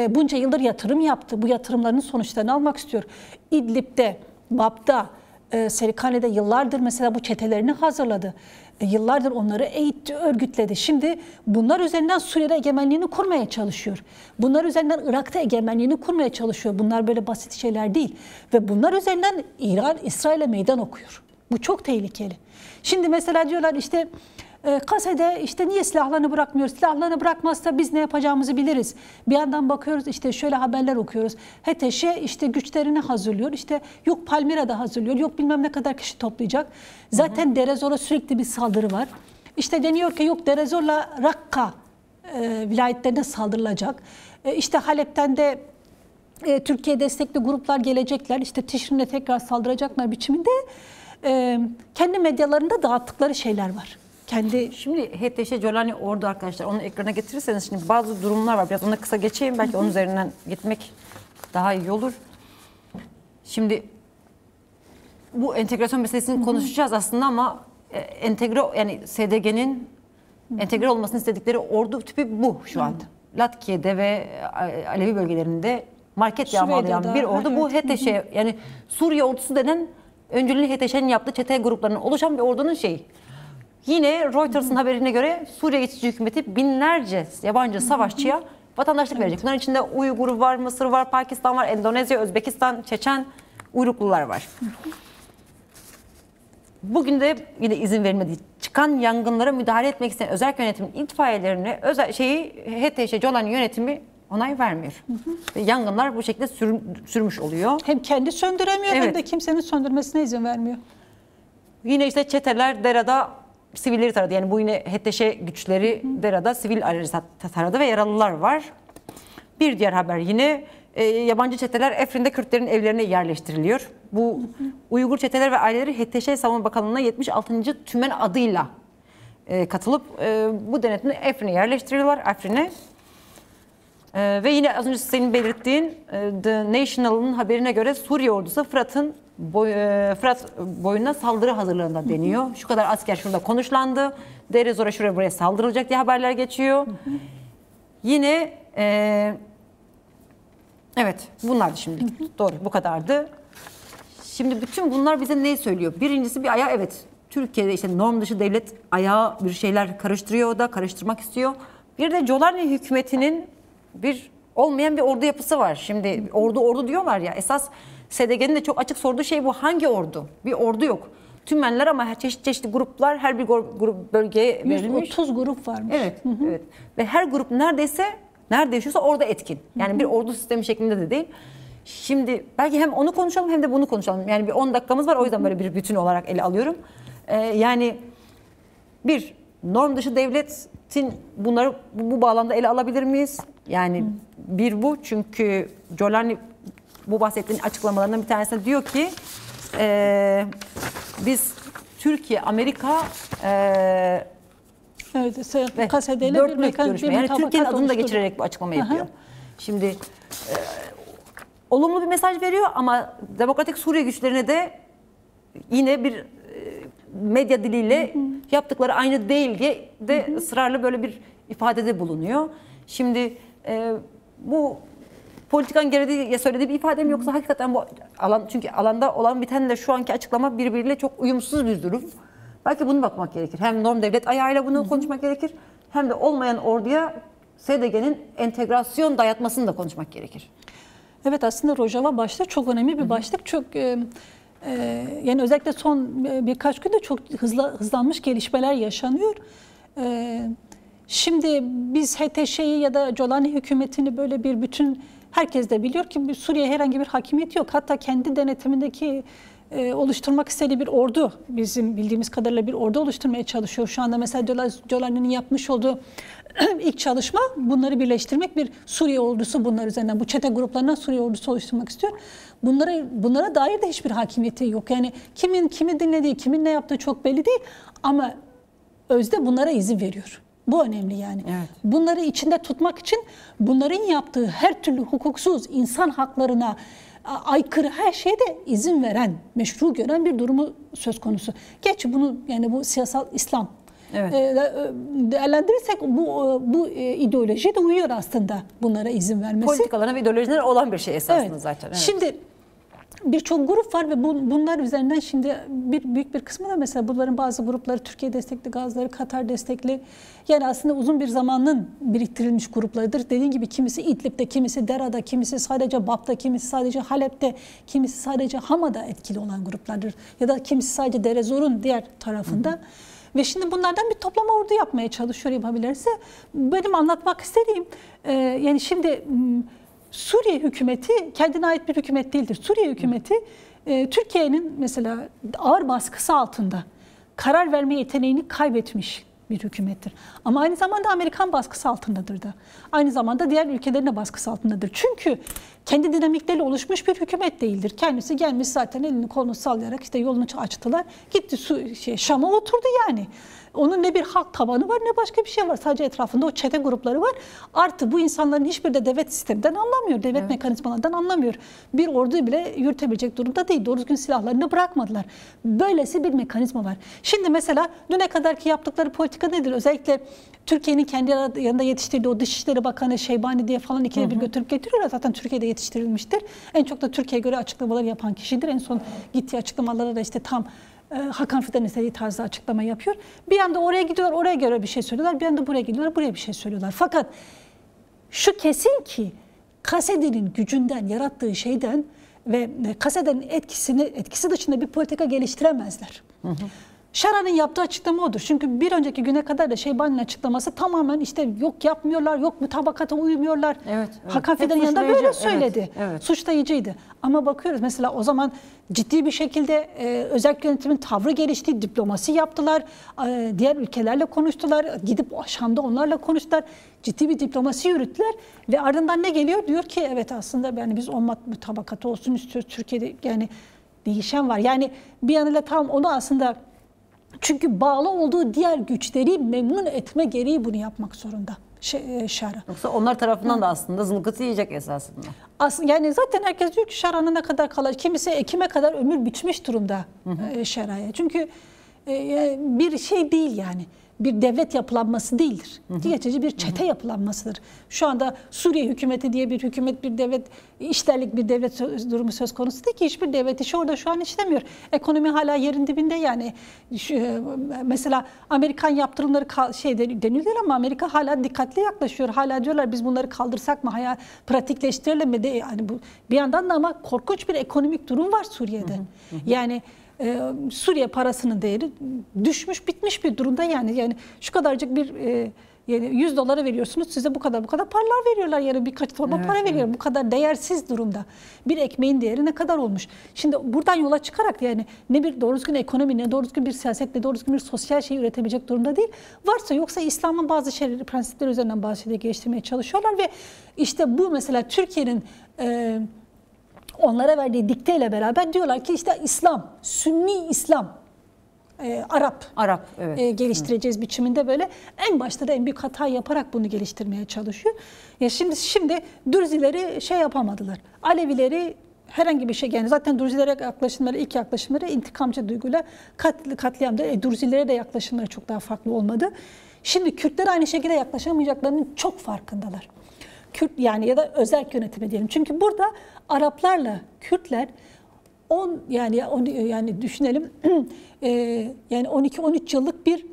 Bunca yıldır yatırım yaptı. Bu yatırımların sonuçlarını almak istiyor. İdlib'de, MAP'da, Serikhane'de yıllardır mesela bu çetelerini hazırladı. Yıllardır onları eğitti, örgütledi. Şimdi bunlar üzerinden Suriye'de egemenliğini kurmaya çalışıyor. Bunlar üzerinden Irak'ta egemenliğini kurmaya çalışıyor. Bunlar böyle basit şeyler değil. Ve bunlar üzerinden İsrail'e meydan okuyor. Bu çok tehlikeli. Şimdi mesela diyorlar işte Kase'de işte niye silahlarını bırakmıyor? Silahlarını bırakmazsa biz ne yapacağımızı biliriz. Bir yandan bakıyoruz işte şöyle haberler okuyoruz. HTŞ işte güçlerini hazırlıyor. İşte yok Palmira'da hazırlıyor. Yok bilmem ne kadar kişi toplayacak. Zaten Deir ez-Zor'a sürekli bir saldırı var. İşte deniyor ki yok Deir ez-Zor'la Rakka vilayetlerine saldırılacak. İşte Halep'ten de Türkiye destekli gruplar gelecekler. İşte Tişrin'e tekrar saldıracaklar biçiminde kendi medyalarında dağıttıkları şeyler var. Şimdi HTŞ Jolani ordu arkadaşlar onu ekrana getirirseniz şimdi bazı durumlar var. Biraz ona kısa geçeyim. Belki onun üzerinden gitmek daha iyi olur. Şimdi bu entegrasyon meselesini konuşacağız aslında ama yani SDG'nin entegre olmasını istedikleri ordu tipi bu şu anda. Latkiye'de ve Alevi bölgelerinde market yağmalayan bir ordu. Bu HTŞ, yani Suriye ordusu denen öncülüğünü HTŞ'nin yaptığı çete gruplarının oluşan bir ordunun şeyi. Yine Reuters'ın haberine göre Suriye geçici hükümeti binlerce yabancı savaşçıya vatandaşlık verecek. Bunların içinde Uygur var, Mısır var, Pakistan var, Endonezya, Özbekistan, Çeçen uyruklular var. Bugün de yine izin verilmedi. Çıkan yangınlara müdahale etmek isteyen özel yönetimin itfaiyelerine HTŞ Jolani yönetimi onay vermiyor. Ve yangınlar bu şekilde sürmüş oluyor. Hem kendi söndüremiyor hem de kimsenin söndürmesine izin vermiyor. Yine işte çeteler Dera'da sivilleri taradı. Yani bu yine HTŞ güçleri Dera'da sivil aracı taradı ve yaralılar var. Bir diğer haber yine yabancı çeteler Efrin'de Kürtlerin evlerine yerleştiriliyor. Bu Uygur çeteler ve aileleri HTŞ Savunma Bakanlığı'na 76. Tümen adıyla katılıp bu denetimle Efrin'e yerleştiriyorlar. Afrin'e. Ve yine az önce senin belirttiğin The National'ın haberine göre Suriye ordusu Fırat boyuna saldırı hazırlığında deniyor. Şu kadar asker şurada konuşlandı. Deir ez-Zor'a şuraya buraya saldırılacak diye haberler geçiyor. Yine evet bunlardı şimdi. Doğru, bu kadardı. Şimdi bütün bunlar bize neyi söylüyor? Birincisi bir ayağı, evet, Türkiye'de işte norm dışı devlet ayağı bir şeyler karıştırıyor, o da karıştırmak istiyor. Bir de Jolani hükümetinin bir olmayan bir ordu yapısı var. Şimdi ordu diyorlar ya, esas SDG'nin de çok açık sorduğu şey bu. Hangi ordu? Bir ordu yok. Tümenler ama çeşitli gruplar, her bir grup bölgeye verilmiş. 130 grup varmış. Evet, evet. Ve her grup nerede yaşıyorsa orada etkin. Yani bir ordu sistemi şeklinde de değil. Şimdi belki hem onu konuşalım hem de bunu konuşalım. Yani bir 10 dakikamız var, o yüzden böyle bir bütün olarak ele alıyorum. Yani bir norm dışı devletin bunları bu bağlamda ele alabilir miyiz? Yani bir bu, çünkü Jolani bu bahsettiğin açıklamalarından bir tanesinde diyor ki biz Türkiye, Amerika evet, kasedeyle dörtlük görüşme. Yani Türkiye'nin adını da geçirerek bu açıklama yapıyor. Şimdi olumlu bir mesaj veriyor ama Demokratik Suriye güçlerine de yine bir medya diliyle yaptıkları aynı değil diye de ısrarlı böyle bir ifadede bulunuyor. Şimdi bu politikan gereği söylediği bir ifade mi, yoksa hakikaten bu alan, çünkü alanda olan biten de şu anki açıklama birbiriyle çok uyumsuz bir durum. Belki bunu bakmak gerekir. Hem norm devlet ayağıyla bunu konuşmak gerekir, hem de olmayan orduya SDG'nin entegrasyon dayatmasını da konuşmak gerekir. Evet, aslında Rojava başlığı çok önemli bir başlık. Çok yani özellikle son birkaç günde çok hızlanmış gelişmeler yaşanıyor. Şimdi biz HTŞ'yi ya da Jolani hükümetini böyle bir bütün, herkes de biliyor ki Suriye herhangi bir hakimiyet yok. Hatta kendi denetimindeki oluşturmak istediği bir ordu, bizim bildiğimiz kadarıyla bir ordu oluşturmaya çalışıyor. Şu anda mesela Jolani'nin yapmış olduğu ilk çalışma bunları birleştirmek, bir Suriye ordusu bunlar üzerinden, bu çete gruplarından Suriye ordusu oluşturmak istiyor. Bunlara dair de hiçbir hakimiyeti yok. Yani kimi dinlediği, kimin ne yaptığı çok belli değil ama özde bunlara izin veriyor. Bu önemli yani. Evet. Bunları içinde tutmak için bunların yaptığı her türlü hukuksuz, insan haklarına aykırı her şeye de izin veren, meşru gören bir durumu söz konusu. Gerçi bunu, yani bu siyasal İslam değerlendirirsek bu ideoloji de uyuyor aslında bunlara izin vermesi. Politikalarına ve ideolojilerine olan bir şey esasında zaten. Evet. Şimdi birçok grup var ve bunlar üzerinden şimdi büyük bir kısmı da mesela bunların bazı grupları Türkiye destekli, bazıları Katar destekli. Yani aslında uzun bir zamanın biriktirilmiş gruplarıdır. Dediğim gibi kimisi İdlib'de, kimisi Dera'da, kimisi sadece Bab'da, kimisi sadece Halep'te, kimisi sadece Hama'da etkili olan gruplardır. Ya da kimisi sadece Deir ez-Zor'un diğer tarafında. Ve şimdi bunlardan bir toplama ordu yapmaya çalışıyor yapabilirse. Benim anlatmak istediğim yani şimdi Suriye hükümeti kendine ait bir hükümet değildir. Suriye hükümeti Türkiye'nin mesela ağır baskısı altında karar verme yeteneğini kaybetmiş bir hükümettir. Ama aynı zamanda Amerikan baskısı altındadır da. Aynı zamanda diğer ülkelerin de baskısı altındadır. Çünkü kendi dinamikleriyle oluşmuş bir hükümet değildir. Kendisi gelmiş zaten elini kolunu sallayarak işte yolunu açtılar. Gitti Şam'a oturdu yani. Onun ne bir halk tabanı var ne başka bir şey var. Sadece etrafında o çete grupları var. Artı bu insanların hiçbiri de devlet sisteminden anlamıyor. Devlet mekanizmalarından anlamıyor. Bir ordu bile yürütebilecek durumda değil. Doğru düzgün silahlarını bırakmadılar. Böylesi bir mekanizma var. Şimdi mesela düne kadarki yaptıkları politika nedir? Özellikle Türkiye'nin kendi yanında yetiştirdiği o Dışişleri Bakanı Şeybani diye falan ikide bir götürüp getiriyorlar. Zaten Türkiye'de yetiştirilmiştir. En çok da Türkiye'ye göre açıklamaları yapan kişidir. En son gittiği açıklamalara da işte tam Hakan Fidan'ın istediği tarzda açıklama yapıyor. Bir anda oraya gidiyorlar, oraya göre bir şey söylüyorlar. Bir anda buraya gidiyorlar, buraya bir şey söylüyorlar. Fakat şu kesin ki Kasede'nin gücünden, yarattığı şeyden ve Kasede'nin etkisi dışında bir politika geliştiremezler. Şara'nın yaptığı açıklama odur. Çünkü bir önceki güne kadar da Şeybani'nin açıklaması tamamen işte yok yapmıyorlar, yok mutabakata uymuyorlar. Evet. Hakan Fidan'ın yanında böyle söyledi. Evet. Suçlayıcıydı. Ama bakıyoruz mesela o zaman ciddi bir şekilde özel yönetimin tavrı gelişti, diplomasi yaptılar, diğer ülkelerle konuştular, gidip Şam'da onlarla konuştular, ciddi bir diplomasi yürüttüler ve ardından ne geliyor? Diyor ki evet aslında yani biz mutabakatı olsun istiyoruz. Türkiye'de yani değişen var. Yani bir yanıyla tam onu aslında çünkü bağlı olduğu diğer güçleri memnun etme gereği bunu yapmak zorunda Şara. Yoksa onlar tarafından da aslında zılgıtı yiyecek esasında. Yani zaten herkes diyor ki Şara'nın ne kadar kalacak. Kimisi Ekim'e kadar ömür biçmiş durumda Şara'ya. Çünkü bir şey değil yani. Bir devlet yapılanması değildir. Geçici bir çete yapılanmasıdır. Şu anda Suriye hükümeti diye bir hükümet, bir devlet, işlerlik bir devlet durumu söz konusu değil ki hiçbir devlet işi orada şu an işlemiyor. Ekonomi hala yerin dibinde yani. Mesela Amerikan yaptırımları deniliyor ama Amerika hala dikkatli yaklaşıyor. Hala diyorlar biz bunları kaldırsak mı, pratikleştirelim mi? Yani bu, bir yandan da ama korkunç bir ekonomik durum var Suriye'de. Yani Suriye parasının değeri düşmüş bitmiş bir durumda yani şu kadarcık bir yani 100 dolara veriyorsunuz size bu kadar paralar veriyorlar yani birkaç torba para veriyor bu kadar değersiz durumda bir ekmeğin değeri ne kadar olmuş. Şimdi buradan yola çıkarak yani ne bir doğru düzgün ekonomi ne doğru düzgün bir siyaset ne doğru düzgün bir sosyal şey üretebilecek durumda değil varsa yoksa İslam'ın bazı şeyleri prensipleri üzerinden bazı şeyleri geliştirmeye çalışıyorlar ve işte bu mesela Türkiye'nin onlara verdiği dikteyle beraber diyorlar ki işte İslam, Sünni İslam, Arap evet. Geliştireceğiz biçiminde böyle en başta da en büyük hata yaparak bunu geliştirmeye çalışıyor. Ya şimdi Dürzileri şey yapamadılar. Alevileri herhangi bir şey yani zaten Dürzilere yaklaşımları ilk yaklaşımları intikamcı duyguyla katliamda Dürzilere de yaklaşımları çok daha farklı olmadı. Şimdi Kürtler aynı şekilde yaklaşamayacaklarının çok farkındalar. Kürt yani ya da özerk yönetimi diyelim. Çünkü burada Araplarla Kürtler yani düşünelim yani 12-13 yıllık bir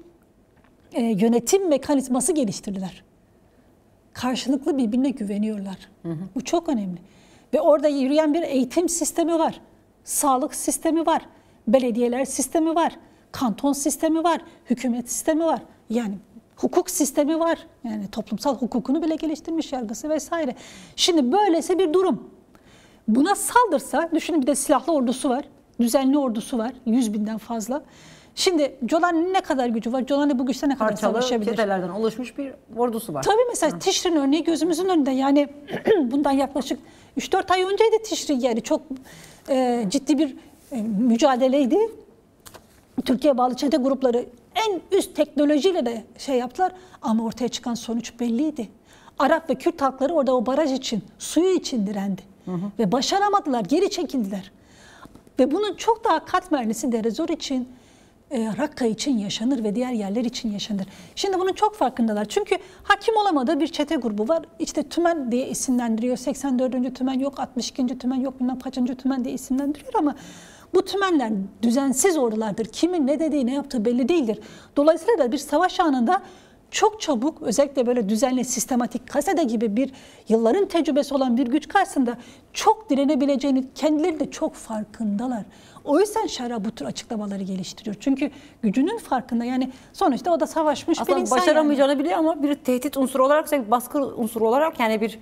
yönetim mekanizması geliştirdiler. Karşılıklı birbirine güveniyorlar. Bu çok önemli. Ve orada yürüyen bir eğitim sistemi var. Sağlık sistemi var. Belediyeler sistemi var. Kanton sistemi var. Hükümet sistemi var. Yani hukuk sistemi var. Yani toplumsal hukukunu bile geliştirmiş yargısı vesaire. Şimdi böylesi bir durum. Buna saldırsa, düşünün bir de silahlı ordusu var. Düzenli ordusu var. 100.000'den fazla. Şimdi Jolani'nin ne kadar gücü var? Jolani bu güçte ne kadar savaşabilir? Parçalı çetelerden oluşmuş bir ordusu var. Tabii mesela Tişri'nin örneği gözümüzün önünde. Yani bundan yaklaşık 3-4 ay önceydi Tişri yani çok ciddi bir mücadeleydi. Türkiye bağlı çete grupları en üst teknolojiyle de şey yaptılar ama ortaya çıkan sonuç belliydi. Arap ve Kürt halkları orada o baraj için, suyu için direndi. Ve başaramadılar, geri çekildiler. Ve bunun çok daha katmerlisi Derezor için, Rakka için yaşanır ve diğer yerler için yaşanır. Şimdi bunun çok farkındalar. Çünkü hakim olamadığı bir çete grubu var. İşte Tümen diye isimlendiriyor. 84. Tümen yok, 62. Tümen yok, bilmem kaçıncı Tümen diye isimlendiriyor ama bu tümenler düzensiz ordulardır. Kimin ne dediği, ne yaptığı belli değildir. Dolayısıyla da bir savaş anında çok çabuk özellikle böyle düzenli, sistematik Kasede gibi bir yılların tecrübesi olan bir güç karşısında çok direnebileceğini kendileri de çok farkındalar. O yüzden Şara bu tür açıklamaları geliştiriyor. Çünkü gücünün farkında yani sonuçta o da savaşmış aslında bir insan. Başaramayacağını biliyor ama bir tehdit unsuru olarak, bir baskı unsuru olarak yani bir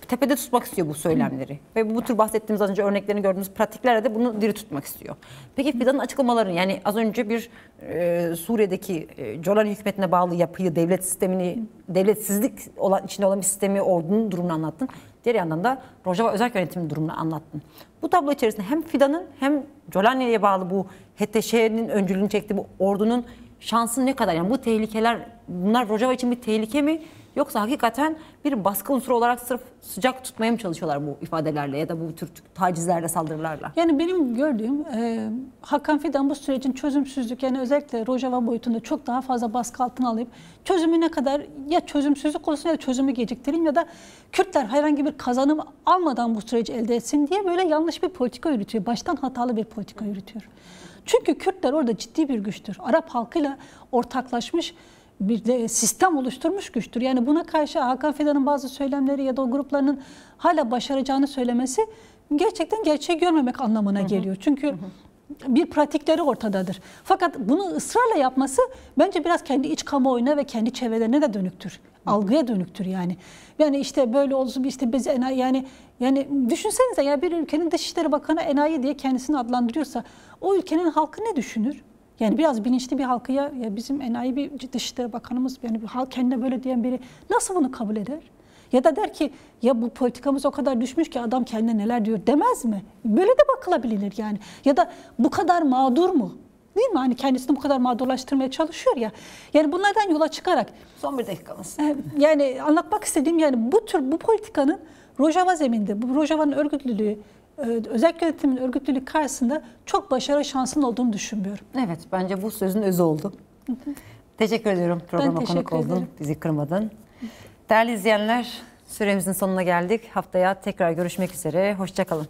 tepede tutmak istiyor bu söylemleri. Ve bu tür bahsettiğimiz az önce örneklerini gördüğümüz pratiklerle de bunu diri tutmak istiyor. Peki Fidan'ın açıklamalarını yani az önce bir Suriye'deki Jolani hükümetine bağlı yapıyı, devlet sistemini, devletsizlik içinde olan bir sistemi, ordunun durumunu anlattın. Diğer yandan da Rojava özel yönetimin durumunu anlattın. Bu tablo içerisinde hem Fidan'ın hem Jolani'ye bağlı bu HTŞ'nin öncülüğünü çektiği bu ordunun şansın ne kadar? Yani bu tehlikeler, bunlar Rojava için bir tehlike mi? Yoksa hakikaten bir baskı unsuru olarak sırf sıcak tutmaya mı çalışıyorlar bu ifadelerle ya da bu tür tacizlerle, saldırılarla? Yani benim gördüğüm Hakan Fidan bu sürecin çözümsüzlük, yani özellikle Rojava boyutunda çok daha fazla baskı altına alıp çözümüne kadar ya çözümsüzlük olsun ya da çözümü geciktireyim ya da Kürtler herhangi bir kazanım almadan bu süreci elde etsin diye böyle yanlış bir politika yürütüyor. Baştan hatalı bir politika yürütüyor. Çünkü Kürtler orada ciddi bir güçtür. Arap halkıyla ortaklaşmış bir de sistem oluşturmuş güçtür. Yani buna karşı Hakan Fidan'ın bazı söylemleri ya da o gruplarının hala başaracağını söylemesi gerçekten gerçeği görmemek anlamına geliyor. Çünkü bir pratikleri ortadadır. Fakat bunu ısrarla yapması bence biraz kendi iç kamuoyuna ve kendi çevrelerine de dönüktür. Algıya dönüktür yani. Yani işte böyle olsun, işte biz enayi, yani düşünsenize ya, bir ülkenin Dışişleri Bakanı enayi diye kendisini adlandırıyorsa o ülkenin halkı ne düşünür? Yani biraz bilinçli bir halkı ya bizim enayi bir Dışişleri Bakanımız, yani bir halk kendine böyle diyen biri nasıl bunu kabul eder? Ya da der ki ya bu politikamız o kadar düşmüş ki adam kendine neler diyor demez mi? Böyle de bakılabilir yani. Ya da bu kadar mağdur mu? Değil mi? Hani kendisini bu kadar mağdurlaştırmaya çalışıyor ya. Yani bunlardan yola çıkarak Son bir dakikamız. yani anlatmak istediğim, yani bu politikanın Rojava zeminde, bu Rojava'nın örgütlülüğü, özel yönetimin örgütlülüğü karşısında çok başarı şansının olduğunu düşünmüyorum. Evet, bence bu sözün özü oldu. Teşekkür ediyorum programa konuk teşekkür oldun, ederim. bizi kırmadın. Değerli izleyenler, süremizin sonuna geldik. Haftaya tekrar görüşmek üzere. Hoşça kalın.